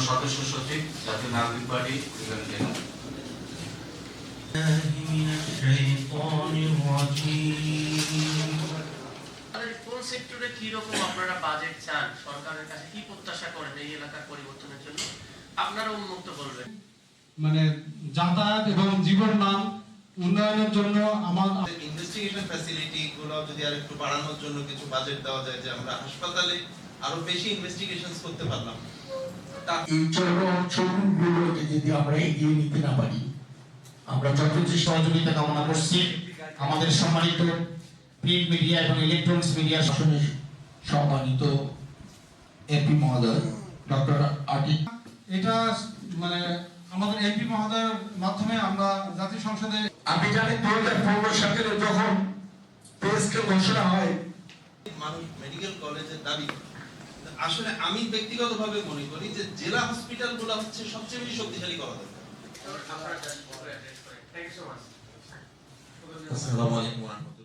সদস্য সচিব জাতীয় নাগরিক পার্টি জেলা। কোন সেক্টরে কি রকম আপনারা বাজেট চান, সরকারের কাছে কি প্রত্যাশা করেন এই এলাকার পরিবর্তনের জন্য, আপনারা উন্মুক্ত বলবেন। মানে যাতায়াত এবং জীবন মান উন্নয়নের জন্য আমাদের ইনভেস্টিগেশন ফ্যাসিলিটি গুলো যদি আরেকটু বাড়ানোর জন্য কিছু বাজেট দেওয়া যায়, যে আমরা হাসপাতালে আরো বেশি ইনভেস্টিগেশনস করতে পারলাম। এই চলগুলোকে যদি আমরা এগিয়ে নিতে না পারি, আমরা যথেষ্ট সহযোগিতা কামনা করছি। আমাদের সম্মানিত প্রিন্ট মিডিয়া এবং ইলেকট্রনিক্স মিডিয়া শাসনের সম্মানিত এমপি মহোদয় ডক্টর আতিক, এটা মানে আমাদের এমপি মহোদয়ের মাধ্যমে আমরা জাতীয় সংসদে আপনি জানেন 2015 সালে যখন পে স্কেল ঘোষণা হয়, মানুষ মেডিকেল কলেজের দাবি। আসলে আমি ব্যক্তিগতভাবে মনে করি যে জেলা হসপিটালগুলো হচ্ছে সবচেয়ে বেশি শক্তিশালী করা দরকার। আপনারা থ্যাংক ইউ সো মাচ। আসসালামু আলাইকুম।